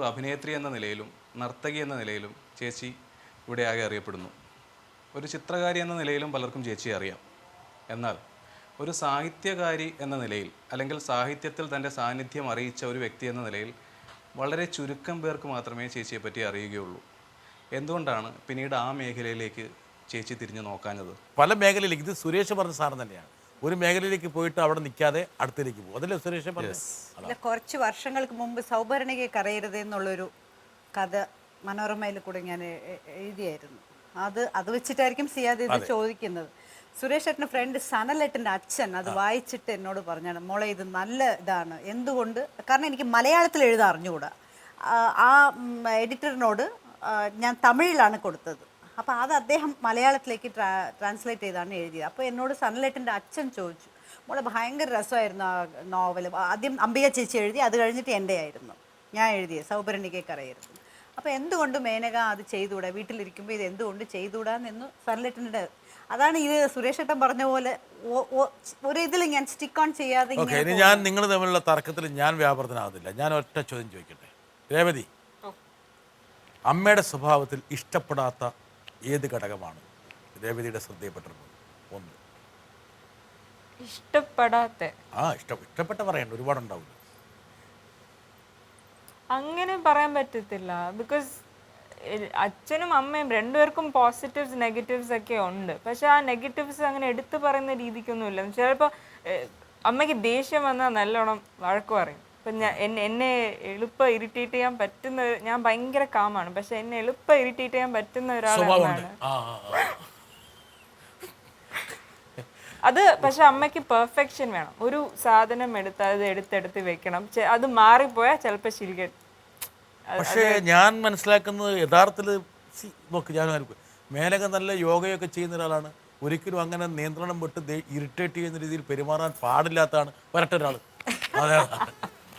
അഭിനേത്രി എന്ന നിലയിലും നർത്തകി എന്ന നിലയിലും ചേച്ചി ഇവിടെ ആകെ അറിയപ്പെടുന്നു. ഒരു ചിത്രകാരി എന്ന നിലയിലും പലർക്കും ചേച്ചിയെ അറിയാം. എന്നാൽ ഒരു സാഹിത്യകാരി എന്ന നിലയിൽ, അല്ലെങ്കിൽ സാഹിത്യത്തിൽ തൻ്റെ സാന്നിധ്യം അറിയിച്ച ഒരു വ്യക്തി എന്ന നിലയിൽ വളരെ ചുരുക്കം പേർക്ക് മാത്രമേ ചേച്ചിയെപ്പറ്റി അറിയുകയുള്ളൂ. എന്തുകൊണ്ടാണ് പിന്നീട് ആ മേഖലയിലേക്ക് ചേച്ചി തിരിഞ്ഞു നോക്കാഞ്ഞത്? പല മേഖലയിലേക്ക്, ഇത് സുരേഷ് പറഞ്ഞ സാധനം തന്നെയാണ്, ഒരു മേഖലയിലേക്ക് പോയിട്ട് അവിടെ നിൽക്കാതെ അടുത്തേക്ക് പോകും. അതല്ലേ സുരേഷ് പറഞ്ഞത്? കുറച്ച് വർഷങ്ങൾക്ക് മുമ്പ് സൗഭരണികെ കരയരുത് എന്നുള്ളൊരു കഥ മനോരമയിൽ കൂടെ ഞാൻ എഴുതിയായിരുന്നു. അത് വെച്ചിട്ടായിരിക്കും സിയാദ് ഇത് ചോദിക്കുന്നത്. സുരേഷ് ഏട്ടൻ്റെ ഫ്രണ്ട് സനലേട്ടൻ്റെ അച്ഛൻ അത് വായിച്ചിട്ട് എന്നോട് പറഞ്ഞാണ്, മോളെ ഇത് നല്ല ഇതാണ്. എന്തുകൊണ്ട്? കാരണം എനിക്ക് മലയാളത്തിൽ എഴുതാൻ അറിഞ്ഞുകൂടാ. ആ എഡിറ്ററിനോട് ഞാൻ തമിഴിലാണ് കൊടുത്തത്. അപ്പോൾ അത് അദ്ദേഹം മലയാളത്തിലേക്ക് ട്രാൻസ്ലേറ്റ് ചെയ്താണ് എഴുതിയത്. അപ്പോൾ എന്നോട് സനലേട്ടൻ്റെ അച്ഛൻ ചോദിച്ചു, മോളെ ഭയങ്കര രസമായിരുന്നു ആ നോവൽ. ആദ്യം അംബിക ചേച്ചി എഴുതി, അത് കഴിഞ്ഞിട്ട് എൻ്റെ ആയിരുന്നു, ഞാൻ എഴുതിയത് സൗഭരണികെ കരയരുത്. അപ്പോൾ എന്തുകൊണ്ട് മേനക അത് ചെയ്തുകൂടാ, വീട്ടിലിരിക്കുമ്പോൾ ഇത് എന്തുകൊണ്ട് ചെയ്തുകൂടാന്ന് സനലേട്ടൻ്റെ. അതാണ് ഇത് സുരേഷ് ഏട്ടൻ പറഞ്ഞ പോലെ ഒരു ഇതിൽ ഞാൻ സ്റ്റിക്ക് ഓൺ ചെയ്യാതെ. ഇനി ഞാൻ നിങ്ങൾ തമ്മിലുള്ള തർക്കത്തിൽ ഞാൻ വ്യാപൃതനാകുന്നില്ല. ഞാൻ ഒറ്റ ചോദ്യം ചോദിക്കട്ടെ. രേവതി, അമ്മയുടെ സ്വഭാവത്തിൽ ഇഷ്ടപ്പെടാത്ത ഏത് ഘടകമാണ് രേവതിയുടെ ശ്രദ്ധയിൽപ്പെട്ടിരുന്നത്? ഒന്ന് ഇഷ്ടപ്പെടാത്ത ഇഷ്ടപ്പെട്ട പറയണ്ട, ഒരുപാടുണ്ടാവില്ല. അങ്ങനെ പറയാൻ പറ്റത്തില്ല. ബിക്കോസ് അച്ഛനും അമ്മയും രണ്ടുപേർക്കും പോസിറ്റീവ്സ് നെഗറ്റീവ്സ് ഒക്കെ ഉണ്ട്. പക്ഷെ ആ നെഗറ്റീവ്സ് അങ്ങനെ എടുത്തു പറയുന്ന രീതിക്കൊന്നുമില്ല. ചിലപ്പോൾ അമ്മയ്ക്ക് ദേഷ്യം വന്നാൽ നല്ലോണം വഴക്ക് പറയും. ഇപ്പം എന്നെ എളുപ്പം ഇറിറ്റേറ്റ് ചെയ്യാൻ പറ്റുന്ന, ഞാൻ ഭയങ്കര കാമാണ്, പക്ഷെ എന്നെ എളുപ്പം ഇറിറ്റേറ്റ് ചെയ്യാൻ പറ്റുന്ന ഒരാളാണ് അത്. പക്ഷെ അമ്മയ്ക്ക് പെർഫെക്ഷൻ വേണം. ഒരു സാധനം എടുത്ത് അത് എടുത്തെടുത്ത് വെക്കണം. അത് മാറിപ്പോയാൽ ചിലപ്പോൾ ശരിക്കും. പക്ഷേ ഞാൻ മനസ്സിലാക്കുന്നത് യഥാർത്ഥത്തിൽ നോക്ക്, ഞാൻ മേനക നല്ല യോഗയൊക്കെ ചെയ്യുന്ന ഒരാളാണ്. ഒരിക്കലും അങ്ങനെ നിയന്ത്രണം വിട്ട് ഇറിറ്റേറ്റ് ചെയ്യുന്ന രീതിയിൽ പെരുമാറാൻ പാടില്ലാത്തതാണ് ഒരൊറ്റൊരാൾ.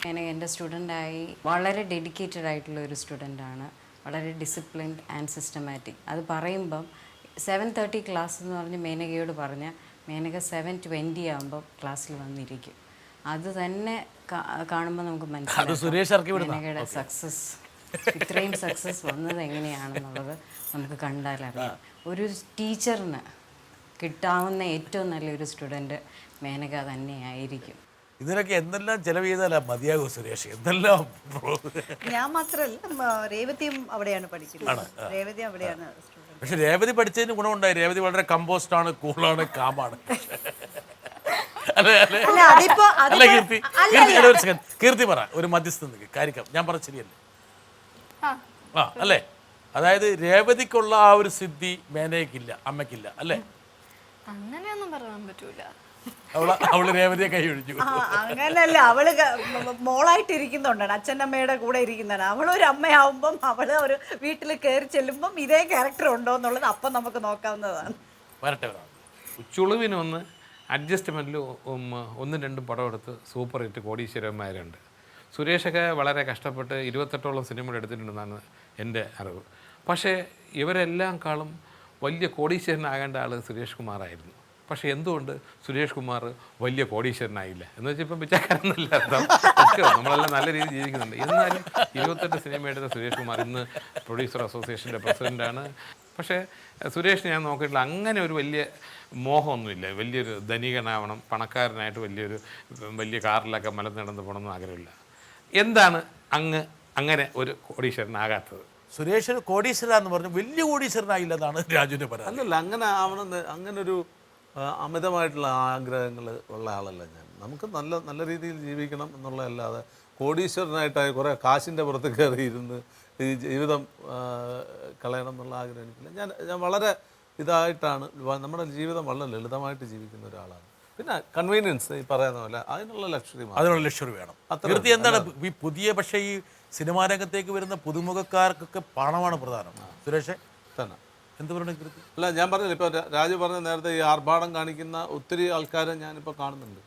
മേനക എൻ്റെ സ്റ്റുഡൻ്റായി വളരെ ഡെഡിക്കേറ്റഡ് ആയിട്ടുള്ള ഒരു സ്റ്റുഡൻ്റാണ്. വളരെ ഡിസിപ്ലിൻഡ് ആൻഡ് സിസ്റ്റമാറ്റിക്. അത് പറയുമ്പം 7:30 ക്ലാസ് എന്ന് പറഞ്ഞ് മേനകയോട് പറഞ്ഞാൽ മേനക 7:20 ആകുമ്പോൾ ക്ലാസ്സിൽ വന്നിരിക്കും. അത് തന്നെ കാണുമ്പോൾ നമുക്ക് മനസ്സിലാവും മേനകയുടെ സക്സസ്, ഇത്രയും സക്സസ് വന്നത് എങ്ങനെയാണെന്നുള്ളത് നമുക്ക് കണ്ടാലറിയാം. ഒരു ടീച്ചറിന് കിട്ടാവുന്ന ഏറ്റവും നല്ലൊരു സ്റ്റുഡൻറ്റ് മേനക തന്നെയായിരിക്കും. ഇതിനൊക്കെ എന്തെല്ലാം ചെലവ് ചെയ്താലാ മതിയാകും സുരേഷ്? എന്തെല്ലാം. ഞാൻ മാത്രമല്ല, രേവതിയും അവിടെയാണ് പഠിക്കുന്നത്. രേവതി അവിടെയാണ്. പക്ഷെ രേവതി പഠിച്ചതിന് ഗുണമുണ്ടായി. രേവതി വളരെ കമ്പോസ്റ്റാണ്, കൂളാണ്, കാമാണ്. കീർത്തി പറ, ഒരു മധ്യസ്ഥ കാര്യം ഞാൻ പറഞ്ഞ ശരിയല്ലേ? അല്ലേ? അതായത് രേവതിക്കുള്ള ആ ഒരു സിദ്ധി മേനയ്ക്കില്ല, അമ്മയ്ക്കില്ല, അല്ലേ? അങ്ങനെയൊന്നും പറയാൻ പറ്റൂല. അവള് രേവതിയെ കൈ ഒഴിച്ചു. അങ്ങനല്ല, അവള് മോളായിട്ടിരിക്കുന്നുണ്ടാണ്, അച്ഛനമ്മയുടെ കൂടെ ഇരിക്കുന്നതാണ്. അവളൊരു അമ്മയാവുമ്പം അവള് ഒരു വീട്ടിൽ കയറി ചെല്ലുമ്പം ഇതേ ക്യാരക്ടർ ഉണ്ടോ എന്നുള്ളത് അപ്പം നമുക്ക് നോക്കാവുന്നതാണ്. വരട്ടെ. ചുളുവിനൊന്ന് അഡ്ജസ്റ്റ്മെൻറ്റിൽ 1-2 പടം എടുത്ത് സൂപ്പർ ഹിറ്റ് കോടീശ്വരന്മാരുണ്ട്. സുരേഷൊക്കെ വളരെ കഷ്ടപ്പെട്ട് 28ഓളം സിനിമകൾ എടുത്തിട്ടുണ്ടെന്നാണ് എൻ്റെ അറിവ്. പക്ഷേ ഇവരെല്ലാം വലിയ കോടീശ്വരനാകേണ്ട ആൾ സുരേഷ് കുമാറായിരുന്നു. പക്ഷേ എന്തുകൊണ്ട് സുരേഷ് കുമാർ വലിയ കോടീശ്വരനായില്ല എന്ന് വെച്ചാൽ ഇപ്പം പിച്ചക്കാരെന്നല്ല അർത്ഥം. നമ്മളെല്ലാം നല്ല രീതിയിൽ ജീവിക്കുന്നുണ്ട്. എന്നാലും 28 സിനിമ എടുത്ത സുരേഷ് കുമാർ ഇന്ന് പ്രൊഡ്യൂസർ അസോസിയേഷൻ്റെ പ്രസിഡൻ്റാണ്. പക്ഷേ സുരേഷ് ഞാൻ നോക്കിയിട്ടുള്ള അങ്ങനെ ഒരു വലിയ മോഹമൊന്നുമില്ല. വലിയൊരു ധനികനാവണം, പണക്കാരനായിട്ട് വലിയ കാറിലൊക്കെ മലന്ന് നടന്ന് പോകണമെന്ന് ആഗ്രഹമില്ല. എന്താണ് അങ്ങനെ ഒരു കോടീശ്വരനാകാത്തത്? സുരേഷ് കോടീശ്വരൻ പറഞ്ഞു, വലിയ കോടീശ്വരനായില്ലെന്നാണ് രാജുവിൻ്റെ പറയുന്നത്. അല്ലല്ല, അങ്ങനെ ആവണമെന്ന് അങ്ങനൊരു അമിതമായിട്ടുള്ള ആഗ്രഹങ്ങൾ ഉള്ള ആളല്ല ഞാൻ. നമുക്ക് നല്ല രീതിയിൽ ജീവിക്കണം എന്നുള്ളതല്ലാതെ കോടീശ്വരനായിട്ടായി കുറേ കാശിൻ്റെ പുറത്ത് കയറിയിരുന്ന് ഈ ജീവിതം കളയണം എന്നുള്ള ആഗ്രഹം എനിക്കില്ല. ഞാൻ വളരെ ഇതായിട്ടാണ്, നമ്മുടെ ജീവിതം വളരെ ലളിതമായിട്ട് ജീവിക്കുന്ന ഒരാളാണ്. പിന്നെ കൺവീനിയൻസ് ഈ പറയുന്ന പോലെ അതിനുള്ള ലക്ഷറി വേണം. തീർത്തി എന്താണ് ഈ പുതിയ, പക്ഷേ ഈ സിനിമാ രംഗത്തേക്ക് വരുന്ന പുതുമുഖക്കാർക്കൊക്കെ പണമാണ് പ്രധാനം. സുരേഷേ തന്നെ എന്ത് പറയണ കീർത്തി? അല്ല, ഞാൻ പറഞ്ഞില്ല, ഇപ്പോൾ രാജു പറഞ്ഞ നേരത്തെ ഈ ആർഭാടം കാണിക്കുന്ന ഒത്തിരി ആൾക്കാരെ ഞാനിപ്പോൾ കാണുന്നുണ്ട്.